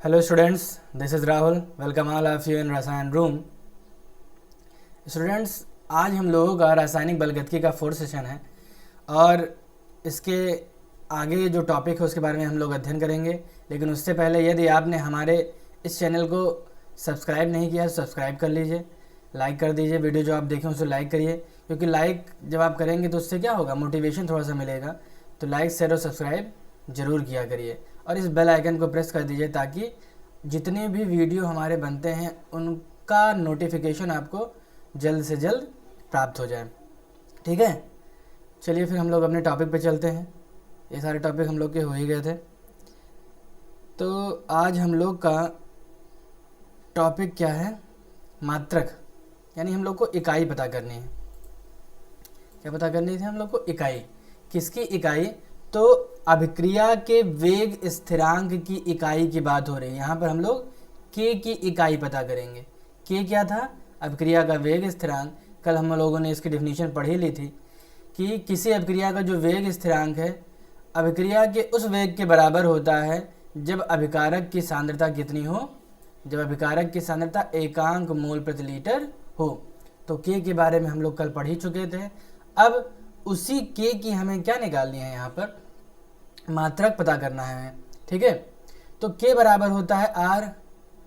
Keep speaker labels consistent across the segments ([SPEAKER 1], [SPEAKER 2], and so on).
[SPEAKER 1] Hello students, this is Rahul. Welcome all of you in रसायन room. Students, आज हम लोगों का रासायनिक बलगतिकी का 4th सेशन है और इसके आगे जो टॉपिक है उसके बारे में हम लोग अध्ययन करेंगे. लेकिन उससे पहले यदि आपने हमारे इस चैनल को सब्सक्राइब नहीं किया तो सब्सक्राइब कर लीजिए, लाइक कर दीजिए. वीडियो जो आप देखें उसे लाइक करिए, क्योंकि लाइक जब आप करेंगे तो उससे क्या होगा, मोटिवेशन थोड़ा सा मिलेगा. तो लाइक शेयर और सब्सक्राइब ज़रूर किया करिए और इस बेल आइकन को प्रेस कर दीजिए ताकि जितने भी वीडियो हमारे बनते हैं उनका नोटिफिकेशन आपको जल्द से जल्द प्राप्त हो जाए. ठीक है, चलिए फिर हम लोग अपने टॉपिक पे चलते हैं. ये सारे टॉपिक हम लोग के हो ही गए थे. तो आज हम लोग का टॉपिक क्या है, मात्रक, यानी हम लोग को इकाई पता करनी है. क्या पता करनी थी हम लोग को? इकाई. किसकी इकाई? तो अभिक्रिया के वेग स्थिरांक की इकाई की बात हो रही है. यहाँ पर हम लोग के की इकाई पता करेंगे. के क्या था? अभिक्रिया का वेग स्थिरांक. कल हम लोगों ने इसकी डेफिनेशन पढ़ी ली थी कि किसी अभिक्रिया का जो वेग स्थिरांक है अभिक्रिया के उस वेग के बराबर होता है जब अभिकारक की सांद्रता कितनी हो, जब अभिकारक की सांद्रता एकांक मोल प्रति लीटर हो. तो के बारे में हम लोग कल पढ़ ही चुके थे. अब उसी के की हमें क्या निकालनी है, यहाँ पर मात्रक पता करना है हमें. ठीक है, तो के बराबर होता है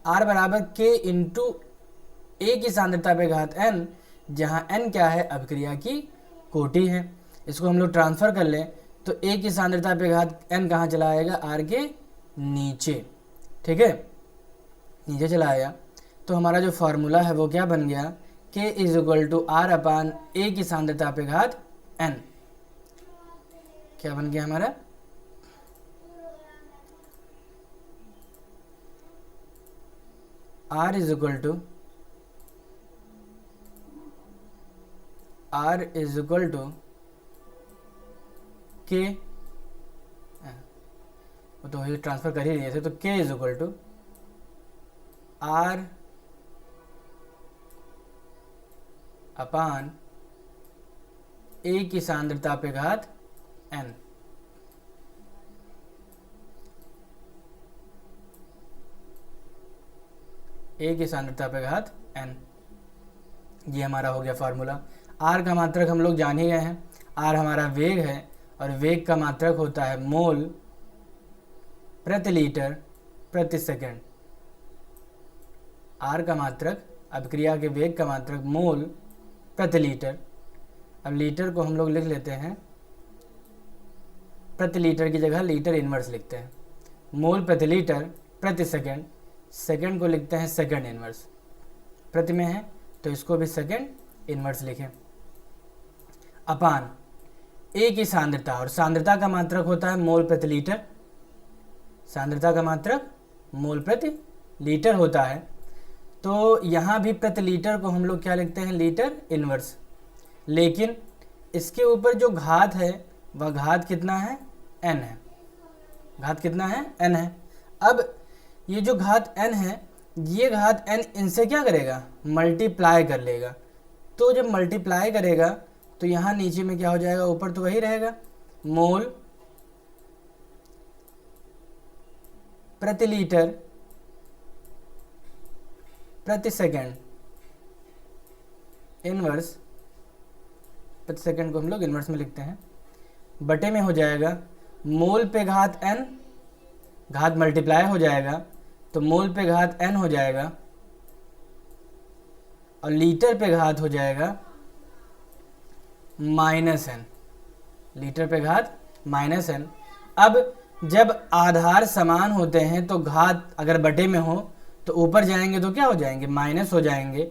[SPEAKER 1] आर बराबर के इंटू ए की सांद्रता पे घात एन, जहाँ एन क्या है, अभिक्रिया की कोटि है. इसको हम लोग ट्रांसफर कर लें तो ए की सांद्रता पे घात एन कहाँ चला आएगा, आर के नीचे. ठीक है, नीचे चला आया. तो हमारा जो फार्मूला है वो क्या बन गया, के is equal to R upon ए की सांद्रता पे घात एन. क्या बन गया हमारा, R is equal to K, वो तो ट्रांसफर कर ही लिए थे. तो K is equal to R upon A की सांद्रता पे घात N. ए की सांद्रता पे घात एन. ये हमारा हो गया फार्मूला. आर का मात्रक हम लोग जान ही गए हैं. आर हमारा वेग है और वेग का मात्रक होता है मोल प्रति लीटर प्रति सेकंड. आर का मात्रक, अभिक्रिया के वेग का मात्रक मोल प्रति लीटर. अब लीटर को हम लोग लिख लेते हैं, प्रति लीटर की जगह लीटर इनवर्स लिखते हैं. मोल प्रति लीटर प्रति सेकंड, सेकंड को लिखते हैं सेकंड इनवर्स. प्रति में है तो इसको भी सेकंड इनवर्स लिखें. अपान ए की सांद्रता, और सांद्रता का मात्रक होता है मोल प्रति लीटर. सांद्रता का मात्रक मोल प्रति लीटर होता है. तो यहाँ भी प्रति लीटर को हम लोग क्या लिखते हैं, लीटर इनवर्स. लेकिन इसके ऊपर जो घात है वह घात कितना है, एन है. घात कितना है, एन है. अब ये जो घात n है, ये घात n इनसे क्या करेगा, मल्टीप्लाई कर लेगा. तो जब मल्टीप्लाई करेगा तो यहाँ नीचे में क्या हो जाएगा, ऊपर तो वही रहेगा, मोल प्रति लीटर प्रति सेकंड इनवर्स. प्रति सेकंड को हम लोग इनवर्स में लिखते हैं. बटे में हो जाएगा मोल पे घात n, घात मल्टीप्लाई हो जाएगा तो मोल पे घात n हो जाएगा और लीटर पे घात हो जाएगा माइनस n. लीटर पे घात माइनस n. अब जब आधार समान होते हैं तो घात अगर बटे में हो तो ऊपर जाएंगे तो क्या हो जाएंगे, माइनस हो जाएंगे.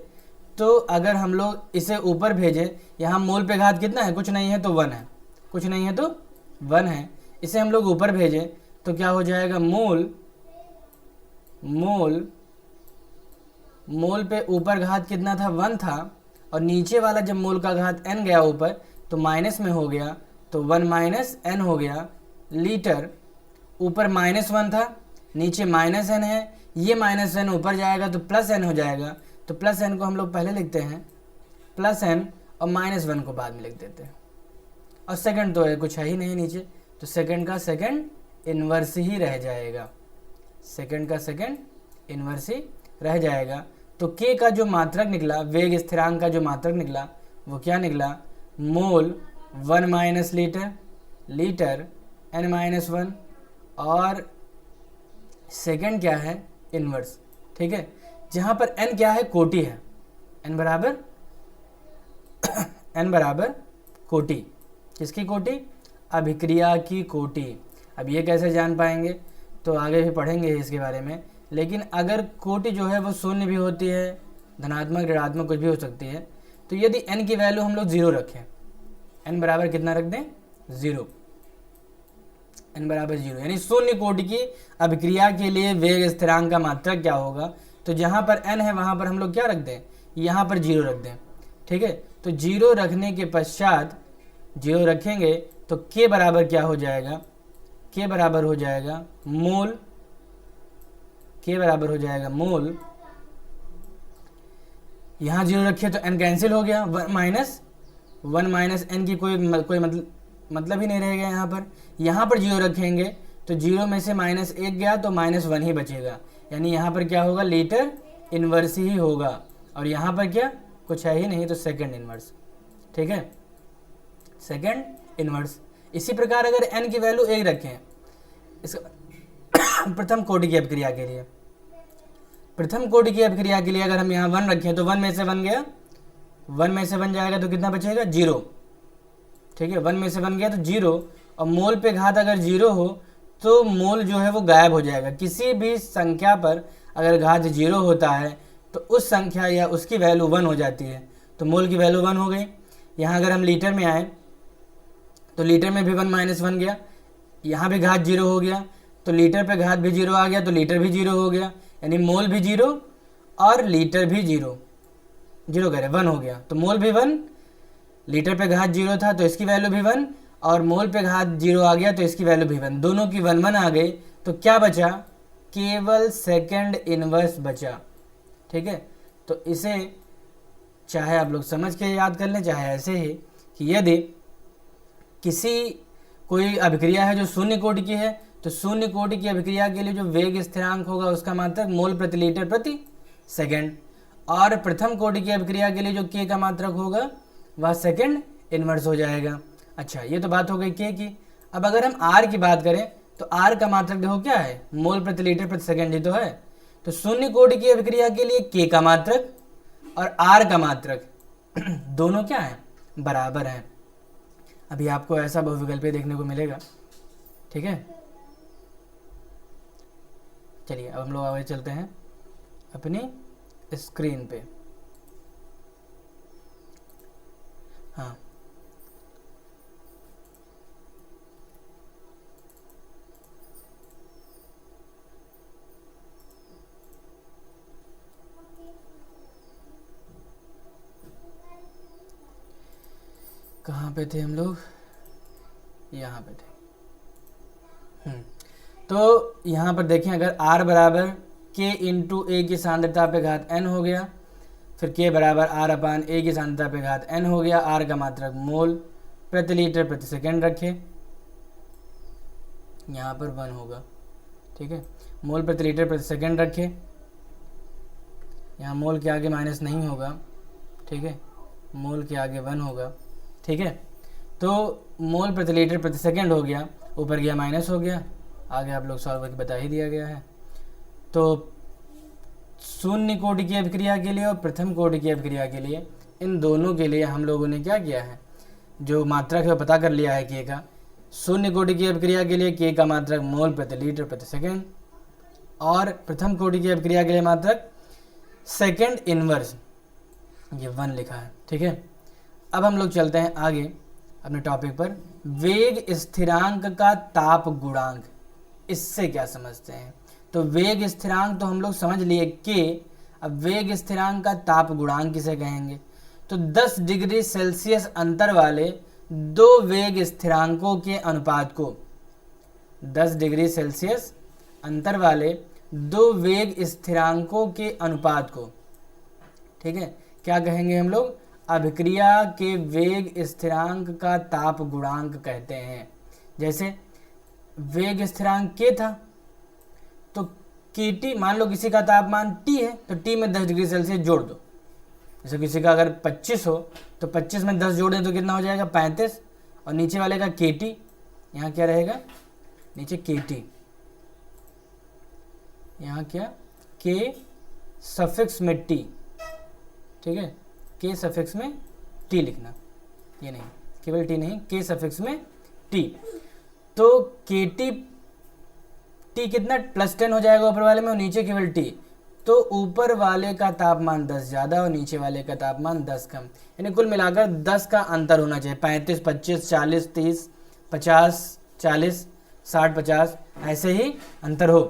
[SPEAKER 1] तो अगर हम लोग इसे ऊपर भेजें, यहाँ मोल पे घात कितना है, कुछ नहीं है तो 1 है, कुछ नहीं है तो 1 है. इसे हम लोग ऊपर भेजें तो क्या हो जाएगा, मोल पे ऊपर घात कितना था, 1 था, और नीचे वाला जब मोल का घात n गया ऊपर तो माइनस में हो गया, तो 1 माइनस n हो गया लीटर. ऊपर -1 था, नीचे -n है, ये -n ऊपर जाएगा तो +n हो जाएगा. तो +n को हम लोग पहले लिखते हैं, +n, और -1 को बाद में लिख देते हैं. और सेकंड तो है कुछ है ही नहीं नीचे, तो सेकंड का सेकंड इन्वर्स ही रह जाएगा. सेकंड का सेकंड इन्वर्स ही रह जाएगा। तो के का जो मात्रक निकला, वेग स्थिरांक का जो मात्रक निकला वो क्या निकला, मोल 1 माइनस लीटर, लीटर n-1, और सेकंड क्या है, इन्वर्स। ठीक है, जहाँ पर n क्या है, कोटि है, n बराबर कोटि। किसकी कोटि, अभिक्रिया की कोटि। अब ये कैसे जान पाएंगे, तो आगे भी पढ़ेंगे इसके बारे में। लेकिन अगर कोटि जो है वो शून्य भी होती है, धनात्मक ऋणात्मक कुछ भी हो सकती है, तो यदि n की वैल्यू हम लोग 0 रखें, n बराबर कितना रख दें, 0, n बराबर 0, यानी शून्य कोटि की अभिक्रिया के लिए वेग स्थिरांक का मात्रक क्या होगा, तो जहाँ पर n है वहाँ पर हम लोग क्या रख दें, यहाँ पर 0 रख दें। ठीक है, तो 0 रखने के पश्चात 0 रखेंगे तो k बराबर क्या हो जाएगा, k बराबर हो जाएगा मोल, k बराबर हो जाएगा मोल, यहाँ 0 रखिए तो n कैंसिल हो गया, 1 माइनस n की कोई मतलब ही नहीं रहेगा यहाँ पर 0 रखेंगे तो 0 में से -1 गया तो -1 ही बचेगा, यानी यहाँ पर क्या होगा, लीटर इन्वर्स ही होगा, और यहाँ पर क्या कुछ है ही नहीं, तो सेकंड इन्वर्स। ठीक है, सेकंड इन्वर्स। इसी प्रकार अगर n की वैल्यू 1 रखें, इसका प्रथम कोटि की अभिक्रिया के लिए, प्रथम कोटि की अभिक्रिया के लिए अगर हम यहाँ 1 रखें तो 1 में से 1 गया, 1 में से 1 जाएगा तो कितना बचेगा, 0। ठीक है, 1 में से 1 गया तो 0, और मोल पे घात अगर 0 हो तो मोल जो है वो गायब हो जाएगा। किसी भी संख्या पर अगर घात 0 होता है तो उस संख्या या उसकी वैल्यू 1 हो जाती है, तो मोल की वैल्यू 1 हो गई। यहाँ अगर हम लीटर में आए तो लीटर में भी 1 माइनस 1 गया, यहाँ भी घात 0 हो गया, तो लीटर पे घात भी 0 आ गया तो लीटर भी 0 हो गया, यानी मोल भी 0 और लीटर भी 0 करें 1 हो गया, तो मोल भी 1, लीटर पे घात 0 था तो इसकी वैल्यू भी 1, और मोल पे घात 0 आ गया तो इसकी वैल्यू भी 1, दोनों की 1 1 आ गई, तो क्या बचा, केवल सेकंड इन्वर्स बचा। ठीक है, तो इसे चाहे आप लोग समझ के याद कर लें, चाहे ऐसे ही कि यदि कोई अभिक्रिया है जो शून्य कोटि की है, तो शून्य कोटि की अभिक्रिया के लिए जो वेग स्थिरांक होगा उसका मात्रक मोल प्रति लीटर प्रति सेकंड, और प्रथम कोटि की अभिक्रिया के लिए जो k का मात्रक होगा वह सेकंड इन्वर्स हो जाएगा। अच्छा, ये तो बात हो गई k की। अब अगर हम r की बात करें तो r का मात्रक देखो क्या है, मोल प्रति लीटर प्रति सेकंड ही तो है, तो शून्य कोटि की अभिक्रिया के लिए k का मात्रक और r का मात्रक दोनों क्या है, बराबर हैं। अभी आपको ऐसा बहुविकल्पीय देखने को मिलेगा। ठीक है, चलिए अब हम लोग आगे चलते हैं अपनी स्क्रीन पे। हाँ, कहाँ पे थे हम लोग, यहाँ पे थे। तो यहाँ पर देखें, अगर r बराबर k इंटू ए की सांद्रता पे घात n हो गया, फिर k बराबर r अपान a की सांद्रता पे घात n हो गया, r का मात्रक मोल प्रति लीटर प्रति सेकंड रखे, यहाँ पर 1 होगा। ठीक है, मोल प्रति लीटर प्रति सेकंड रखे, यहाँ मोल के आगे माइनस नहीं होगा। ठीक है, मोल के आगे 1 होगा। ठीक है, तो मोल प्रति लीटर प्रति सेकंड हो गया, ऊपर गया माइनस हो गया, आगे आप लोग सॉल्व करके बता ही दिया गया है। तो शून्य कोटि की अभिक्रिया के लिए और प्रथम कोटि की अभिक्रिया के लिए, इन दोनों के लिए हम लोगों ने क्या किया है, जो मात्रक है वो पता कर लिया है k का। शून्य कोटि की अभिक्रिया के लिए k का मात्रक मोल प्रति लीटर प्रति सेकंड, और प्रथम कोटि की अभिक्रिया के लिए मात्रक सेकंड इन्वर्स, ये 1 लिखा है। ठीक है, अब हम लोग चलते हैं आगे अपने टॉपिक पर, वेग स्थिरांक का ताप गुणांक। इससे क्या समझते हैं, तो वेग स्थिरांक तो हम लोग समझ लिए k, अब वेग स्थिरांक का ताप गुणांक किसे कहेंगे, तो 10 डिग्री सेल्सियस अंतर वाले दो वेग स्थिरांकों के अनुपात को, 10 डिग्री सेल्सियस अंतर वाले दो वेग स्थिरांकों के अनुपात को, ठीक है, क्या कहेंगे हम लोग, अभिक्रिया के वेग स्थिरांक का ताप गुणांक कहते हैं। जैसे वेग स्थिरांक k था, तो के टी, मान लो किसी का तापमान टी है तो टी में 10 डिग्री सेल्सियस जोड़ दो। जैसे किसी का अगर 25 हो तो 25 में 10 जोड़ दें तो कितना हो जाएगा 35, और नीचे वाले का के टी, यहाँ क्या रहेगा नीचे के टी, यहाँ क्या के सफिक्स में टी, ठीक है, के सफिक्स में टी लिखना, ये नहीं केवल टी नहीं, के सफिक्स में टी। तो के टी टी कितना +10 हो जाएगा ऊपर वाले में और नीचे केवल टी, तो ऊपर वाले का तापमान 10 ज़्यादा और नीचे वाले का तापमान 10 कम, यानी कुल मिलाकर 10 का अंतर होना चाहिए। 35, 25, 40, 30, 50, 40, 60, 50 ऐसे ही अंतर हो,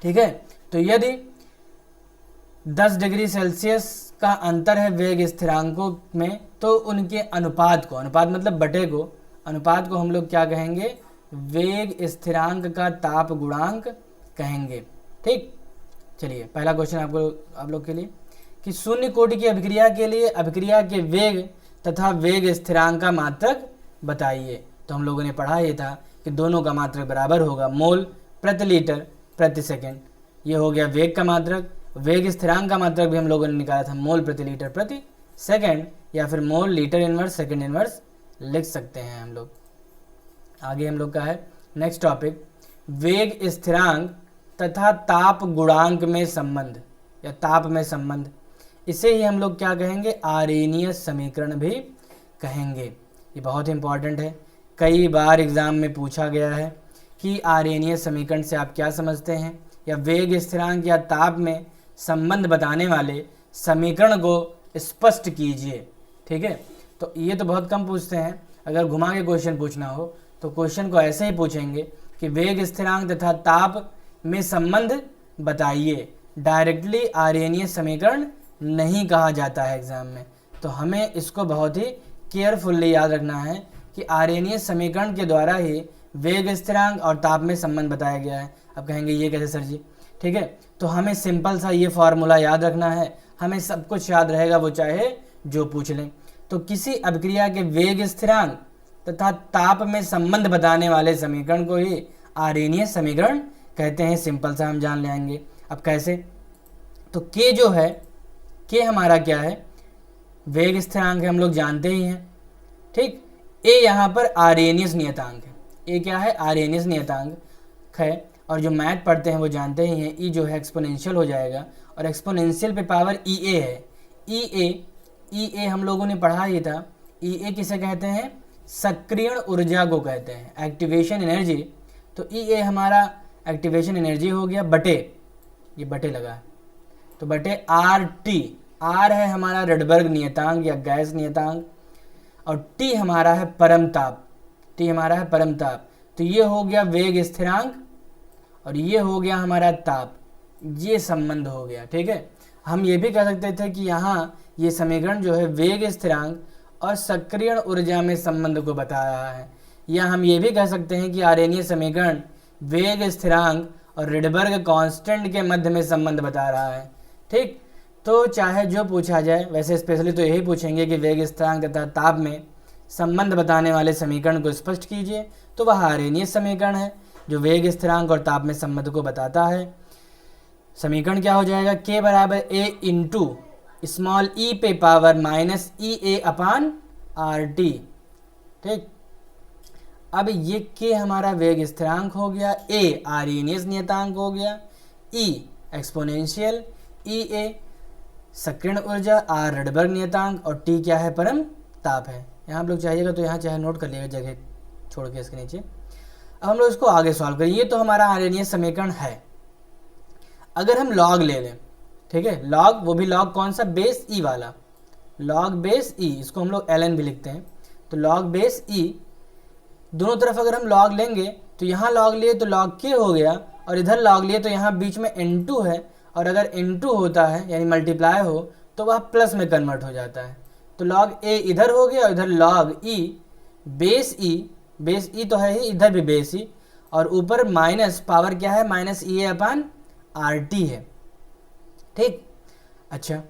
[SPEAKER 1] ठीक है। तो यदि 10 डिग्री सेल्सियस का अंतर है वेग स्थिरांकों में, तो उनके अनुपात को, अनुपात मतलब बटे को, अनुपात को हम लोग क्या कहेंगे, वेग स्थिरांक का ताप गुणांक कहेंगे, ठीक। चलिए पहला क्वेश्चन आप लोग के लिए कि शून्य कोटि की अभिक्रिया के लिए अभिक्रिया के वेग तथा वेग स्थिरांक का मात्रक बताइए। तो हम लोगों ने पढ़ा ये था कि दोनों का मात्रक बराबर होगा मोल प्रति लीटर प्रति सेकेंड, ये हो गया वेग का मात्रक। वेग स्थिरांक का मात्रक भी हम लोगों ने निकाला था मोल प्रति लीटर प्रति सेकेंड, या फिर mole litre inverse second inverse लिख सकते हैं हम लोग। आगे हम लोग का है नेक्स्ट टॉपिक, वेग स्थिरांक तथा ताप गुणांक में संबंध या ताप में संबंध, इसे ही हम लोग क्या कहेंगे, आरेनियस समीकरण भी कहेंगे। ये बहुत इंपॉर्टेंट है, कई बार एग्जाम में पूछा गया है कि आरेनियस समीकरण से आप क्या समझते हैं, या वेग स्थिरांक या ताप में संबंध बताने वाले समीकरण को स्पष्ट कीजिए, ठीक है। तो ये तो बहुत कम पूछते हैं, अगर घुमा के क्वेश्चन पूछना हो तो क्वेश्चन को ऐसे ही पूछेंगे कि वेग स्थिरांक तथा ताप में संबंध बताइए। डायरेक्टली आरेनियस समीकरण नहीं कहा जाता है एग्जाम में, तो हमें इसको बहुत ही केयरफुल्ली याद रखना है कि आरेनियस समीकरण के द्वारा ही वेग स्थिरांक और ताप में संबंध बताया गया है। अब कहेंगे ये कैसे सर जी, ठीक है। तो हमें सिंपल सा ये फॉर्मूला याद रखना है, हमें सब कुछ याद रहेगा, वो चाहे जो पूछ लें। तो किसी अभिक्रिया के वेग स्थिरांक तथा ताप में संबंध बताने वाले समीकरण को ही आरेनियस समीकरण कहते हैं। सिंपल सा हम जान लेंगे। अब कैसे, तो के जो है, के हमारा क्या है, वेग स्थिरांक है, हम लोग जानते ही हैं, ठीक। ए यहाँ पर आरेनियस नियतांक है, ए क्या है, आरेनियस नियतांक है। और जो मैथ पढ़ते हैं वो जानते ही हैं, ई जो है एक्सपोनेंशियल हो जाएगा, और एक्सपोनेंशियल पे पावर ई ए है। ई ए हम लोगों ने पढ़ा ही था। ई ए किसे कहते हैं, सक्रियण ऊर्जा को कहते हैं, एक्टिवेशन एनर्जी। तो ई ए हमारा एक्टिवेशन एनर्जी हो गया बटे, ये बटे लगा है तो बटे आर टी, आर है हमारा रडबर्ग नियतांक या गैस नियतांक, और टी हमारा है परम ताप, टी हमारा है परम ताप। तो ये हो गया वेग स्थिरांक और ये हो गया हमारा ताप, ये संबंध हो गया, ठीक है। हम ये भी कह सकते थे कि यहाँ ये समीकरण जो है वेग स्थिरांक और सक्रियण ऊर्जा में संबंध को बता रहा है, या हम ये भी कह सकते हैं कि आरेनियस समीकरण वेग स्थिरांक और रिडबर्ग कांस्टेंट के मध्य में संबंध बता रहा है, ठीक। तो चाहे जो पूछा जाए, वैसे स्पेशली तो यही पूछेंगे कि वेग स्थिरांक तथा ताप में संबंध बताने वाले समीकरण को स्पष्ट कीजिए, तो वह आरेनियस समीकरण है जो वेग स्थिरांक और ताप में संबंध को बताता है। समीकरण क्या हो जाएगा, के बराबर ए इंटू स्मॉल ई पे power minus E A upon R T, ठीक। अब ये के हमारा वेग स्थिरांक हो गया, ए आरेनियस नियतांक हो गया, ई एक्सपोनेंशियल, ई ए सक्रियण ऊर्जा, आर रडबर्ग नियतांक, और टी क्या है, परम ताप है। यहाँ आप लोग चाहिएगा तो यहाँ चाहे नोट कर लिएगा जगह छोड़ के इसके नीचे। अब हम लोग इसको आगे सॉल्व करें। ये तो हमारा आरेनियस समीकरण है। अगर हम लॉग ले लें, ठीक है, लॉग, वो भी लॉग कौन सा, बेस ई वाला, लॉग बेस ई, इसको हम लोग ln भी लिखते हैं। तो लॉग बेस ई, दोनों तरफ अगर हम लॉग लेंगे तो यहाँ लॉग लिए तो लॉग के हो गया, और इधर लॉग लिए तो यहाँ बीच में n2 है, और अगर n2 होता है यानी मल्टीप्लाई हो तो वह प्लस में कन्वर्ट हो जाता है। तो लॉग ए इधर हो गया और इधर लॉग ई बेस ई तो है ही, इधर भी बेस ई, और ऊपर माइनस पावर क्या है, minus E A upon R T है, ठीक। अच्छा,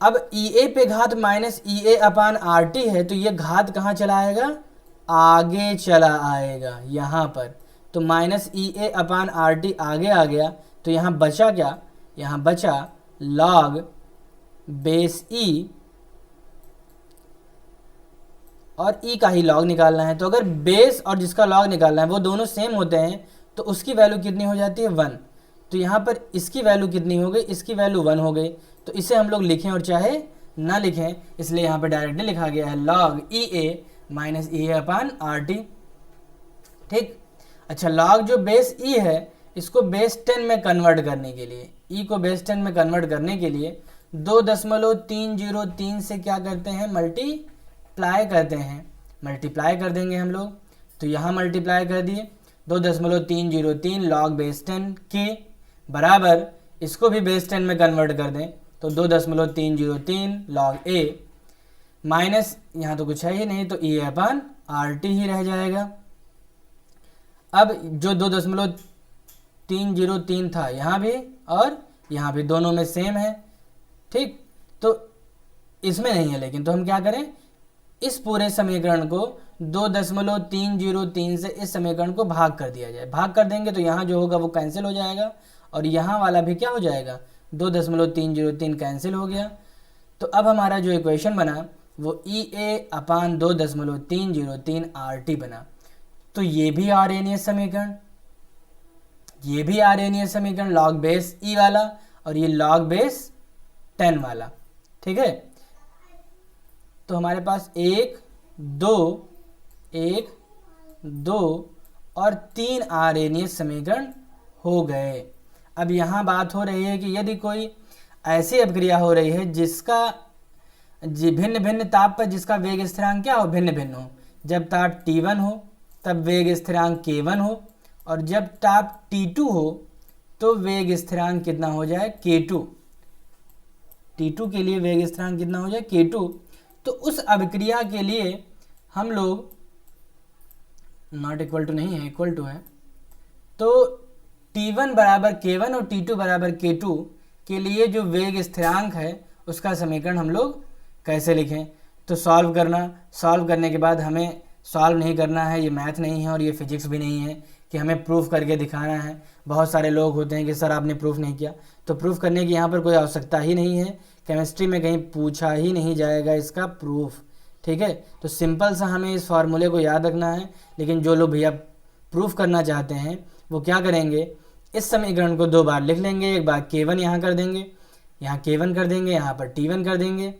[SPEAKER 1] अब ई ए पे घात minus E A upon R T है, तो ये घात कहाँ चला आएगा, आगे चला आएगा यहाँ पर। तो minus E A upon R T आगे आ गया, तो यहाँ बचा क्या, यहाँ बचा लॉग बेस ई, और ई का ही लॉग निकालना है। तो अगर बेस और जिसका लॉग निकालना है वो दोनों सेम होते हैं तो उसकी वैल्यू कितनी हो जाती है 1। तो यहाँ पर इसकी वैल्यू कितनी हो गई, इसकी वैल्यू 1 हो गई। तो इसे हम लोग लिखें और चाहे ना लिखें, इसलिए यहाँ पर डायरेक्टली लिखा गया है log E A minus E A upon R T. ठीक। अच्छा, लॉग जो बेस ई है इसको बेस 10 में कन्वर्ट करने के लिए, ई को बेस 10 में कन्वर्ट करने के लिए 2.303 से क्या करते हैं, मल्टीप्लाई करते हैं। मल्टीप्लाई कर देंगे हम लोग, तो यहाँ मल्टीप्लाई कर दिए 2.303 लॉग बेस 10 के बराबर, इसको भी बेस 10 में कन्वर्ट कर दें तो 2.303 लॉग ए माइनस, यहाँ तो कुछ है ही नहीं तो ई अपान आर टी ही रह जाएगा। अब जो 2.303 था यहाँ भी और यहाँ भी दोनों में सेम है। ठीक, तो इसमें नहीं है लेकिन, तो हम क्या करें, इस पूरे समीकरण को 2.303 से इस समीकरण को भाग कर दिया जाए। भाग कर देंगे तो यहाँ जो होगा वो कैंसिल हो जाएगा और यहाँ वाला भी क्या हो जाएगा, 2.303 कैंसिल हो गया। तो अब हमारा जो इक्वेशन बना वो ई ए अपान 2.303 आर टी बना। तो ये भी आर्यनीय समीकरण, ये भी आर्यनीय समीकरण लॉग बेस ई वाला और ये लॉग बेस 10 वाला। ठीक है, तो हमारे पास 1 2 और 3 आर्यनीय समीकरण हो गए। अब यहाँ बात हो रही है कि यदि कोई ऐसी अभिक्रिया हो रही है जिसका भिन्न भिन्न ताप पर जिसका वेग स्थिरांक क्या हो, भिन्न भिन्न हो। जब ताप T1 हो तब वेग स्थिरांक K1 हो, और जब ताप T2 हो तो वेग स्थिरांक कितना हो जाए, K2। T2 के लिए वेग स्थिरांक कितना हो जाए, K2। तो उस अभिक्रिया के लिए हम लोग, नॉट इक्वल टू नहीं है, इक्वल टू है, तो T1 बराबर K1 और T2 बराबर K2 के लिए जो वेग स्थिरांक है उसका समीकरण हम लोग कैसे लिखें। तो सॉल्व करने के बाद हमें सॉल्व नहीं करना है, ये मैथ नहीं है और ये फिजिक्स भी नहीं है कि हमें प्रूफ करके दिखाना है। बहुत सारे लोग होते हैं कि सर आपने प्रूफ नहीं किया, तो प्रूफ करने की यहाँ पर कोई आवश्यकता ही नहीं है। केमिस्ट्री में कहीं पूछा ही नहीं जाएगा इसका प्रूफ। ठीक है, तो सिंपल सा हमें इस फार्मूले को याद रखना है। लेकिन जो लोग भैया प्रूफ करना चाहते हैं वो क्या करेंगे, इस समीकरण को 2 बार लिख लेंगे। एक बार K1 यहाँ कर देंगे, यहाँ K1 कर देंगे, यहाँ पर T1 कर देंगे,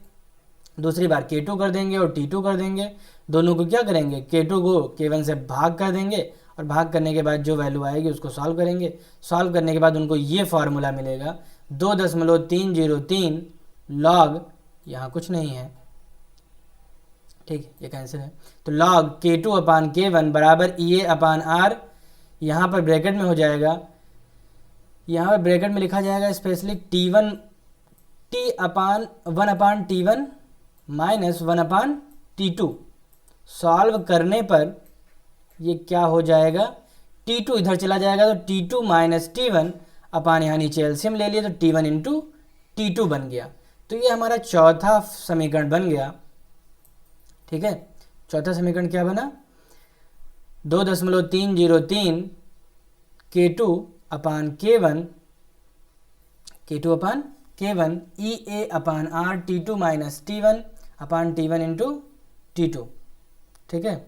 [SPEAKER 1] दूसरी बार K2 कर देंगे और T2 कर देंगे। दोनों को क्या करेंगे, K2 को K1 से भाग कर देंगे और भाग करने के बाद जो वैल्यू आएगी उसको सॉल्व करेंगे। सॉल्व करने के बाद उनको ये फार्मूला मिलेगा 2.303 लॉग, यहाँ कुछ नहीं है, ठीक, ये कैंसिल है, तो लॉग K2 अपान K1 बराबर ई ए अपान आर, यहाँ पर ब्रैकेट में हो जाएगा, यहाँ पर ब्रैकेट में लिखा जाएगा स्पेशली T1 1 अपान T1 माइनस 1 अपान T2। सॉल्व करने पर ये क्या हो जाएगा, T2 इधर चला जाएगा तो T2 माइनस T1 अपान यहाँ नीचे एलसीएम ले लिया तो T1 इंटू T2 बन गया। तो ये हमारा चौथा समीकरण बन गया। ठीक है, चौथा समीकरण क्या बना, 2.303 K2 upon K1 E A upon R T2 minus T1 upon T1 into T2। ठीक है,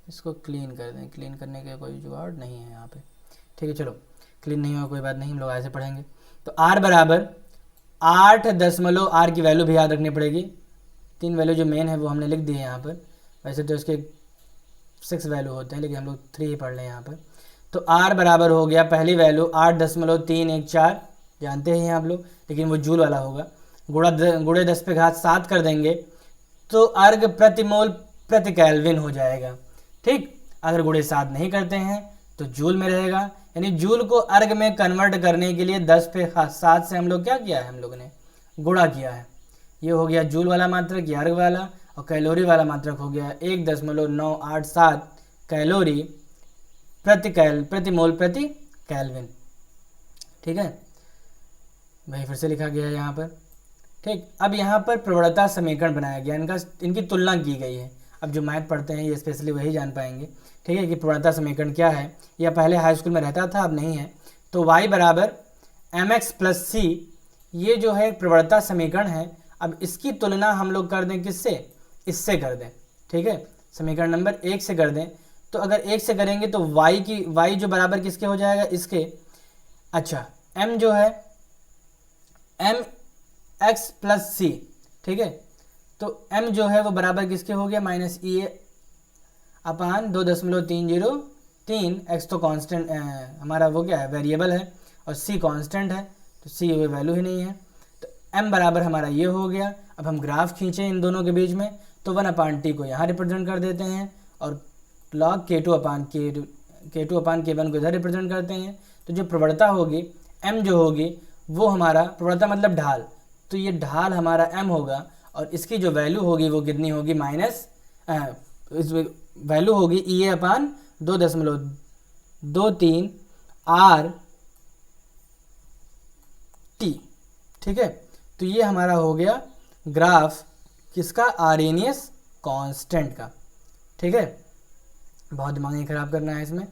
[SPEAKER 1] इसको क्लीन कर दें, क्लीन करने के कोई जुगाड़ नहीं है यहाँ पे। ठीक है, चलो क्लीन नहीं हुआ कोई बात नहीं, हम लोग ऐसे पढ़ेंगे। तो R बराबर 8 आर की वैल्यू भी याद रखनी पड़ेगी। 3 वैल्यू जो मेन है वो हमने लिख दी है यहाँ पर, वैसे तो इसके 6 वैल्यू होते हैं लेकिन हम लोग 3 ही पढ़ लें यहाँ पर। तो R बराबर हो गया पहली वैल्यू 8.314, जानते हैं आप लोग, लेकिन वो जूल वाला होगा। गुणे 10 पे घात 7 कर देंगे तो अर्ग प्रति मोल प्रति केल्विन हो जाएगा। ठीक, अगर गुणे 7 नहीं करते हैं तो जूल में रहेगा, यानी जूल को अर्ग में कन्वर्ट करने के लिए 10 पे 7 से हम लोग क्या किया है, हम लोगों ने गुणा किया है। ये हो गया जूल वाला मात्रक, ये अर्ग वाला, और कैलोरी वाला मात्रक हो गया 1.987 कैलोरी प्रति मोल प्रति केल्विन। ठीक है भाई, फिर से लिखा गया है यहाँ पर। ठीक, अब यहाँ पर प्रवणता समीकरण बनाया गया, इनकी तुलना की गई है। अब जो मैथ पढ़ते हैं ये स्पेशली वही जान पाएंगे, ठीक है, कि प्रवणता समीकरण क्या है, या पहले हाई स्कूल में रहता था अब नहीं है। तो y बराबर mx प्लस सी, ये जो है प्रवणता समीकरण है। अब इसकी तुलना हम लोग कर दें किससे, इससे कर दें, ठीक है, समीकरण नंबर 1 से कर दें। तो अगर 1 से करेंगे तो y जो बराबर किसके हो जाएगा, इसके। अच्छा, m जो है एम एक्स प्लस सी, ठीक है, तो m जो है वो बराबर किसके हो गया, minus E A upon 2.303। x तो कांस्टेंट हमारा वो क्या है, वेरिएबल है, और c कांस्टेंट है, तो c वो वैल्यू ही नहीं है। तो m बराबर हमारा ये हो गया। अब हम ग्राफ खींचें इन दोनों के बीच में, तो 1/t को यहाँ रिप्रेजेंट कर देते हैं, और log k2 अपान k1 को इधर रिप्रेजेंट करते हैं। तो जो प्रवणता होगी m जो होगी वो हमारा, प्रवणता मतलब ढाल, तो ये ढाल हमारा m होगा, और इसकी जो वैल्यू होगी वो कितनी होगी, माइनस वैल्यू होगी ई ए अपान 2.23 आर टी, ठीक है। तो ये हमारा हो गया ग्राफ किसका, आर्हेनियस कांस्टेंट का, ठीक है। बहुत दिमाग नहीं खराब करना है इसमें।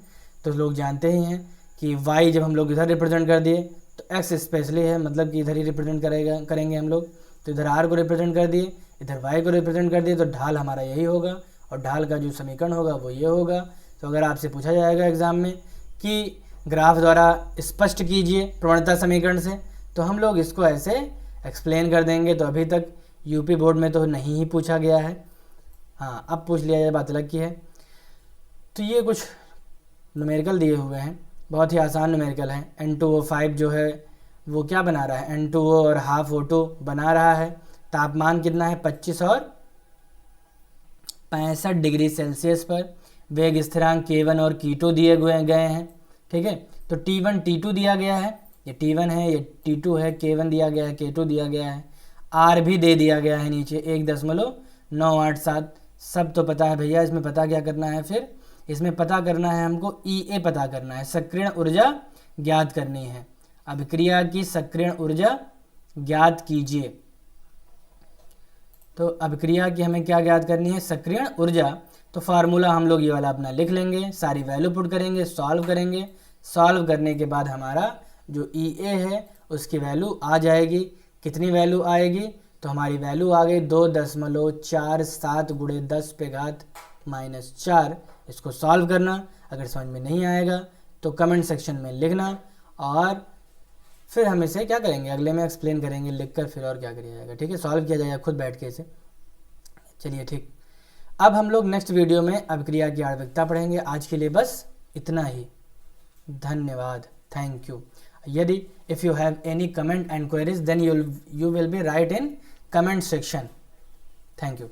[SPEAKER 1] तो लोग जानते ही हैं कि y जब हम लोग इधर रिप्रेजेंट कर दिए तो x स्पेशली है, मतलब कि इधर ही रिप्रेजेंट करेंगे हम लोग। तो इधर r को रिप्रेजेंट कर दिए, इधर y को रिप्रेजेंट कर दिए, तो ढाल हमारा यही होगा, और ढाल का जो समीकरण होगा वो ये होगा। तो अगर आपसे पूछा जाएगा एग्जाम में कि ग्राफ द्वारा स्पष्ट कीजिए प्रवणता समीकरण से, तो हम लोग इसको ऐसे एक्सप्लेन कर देंगे। तो अभी तक यूपी बोर्ड में तो नहीं ही पूछा गया है, हाँ अब पूछ लिया जाए, बात अलग की है। तो ये कुछ न्यूमेरिकल दिए हुए हैं, बहुत ही आसान न्यूमेरिकल है। N2O5 जो है वो क्या बना रहा है, N2O और हाफ O2 बना रहा है। तापमान कितना है, 25 और 65 डिग्री सेल्सियस पर। वेग स्थिरांक K1 और K2 दिए गए हैं, ठीक है। तो T1 T2 दिया गया है, ये T1 है, ये T2 है, K1 दिया गया है, K2 दिया गया है, R भी दे दिया गया है नीचे 1.987। सब तो पता है भैया। इसमें पता क्या करना है, फिर इसमें पता करना है हमको EA पता करना है, सक्रियण ऊर्जा ज्ञात करनी है। अभिक्रिया की सक्रियण ऊर्जा ज्ञात कीजिए। तो अभिक्रिया की हमें क्या ज्ञात करनी है, सक्रियण ऊर्जा। तो फार्मूला हम लोग ये वाला अपना लिख लेंगे, सारी वैल्यू पुट करेंगे, सॉल्व करेंगे। सॉल्व करने के बाद हमारा जो EA है उसकी वैल्यू आ जाएगी। कितनी वैल्यू आएगी, तो हमारी वैल्यू आ गई 2.47 × 10⁻⁻⁴। इसको सॉल्व करना। अगर समझ में नहीं आएगा तो कमेंट सेक्शन में लिखना, और फिर हम इसे क्या करेंगे, अगले में एक्सप्लेन करेंगे लिखकर, फिर और क्या किया जाएगा, ठीक है, सॉल्व किया जाएगा खुद बैठ के इसे। चलिए ठीक, अब हम लोग नेक्स्ट वीडियो में अभिक्रिया की आणविकता पढ़ेंगे। आज के लिए बस इतना ही, धन्यवाद, थैंक यू। यदि if you have any comment and queries then you will be write in comment section. Thank you.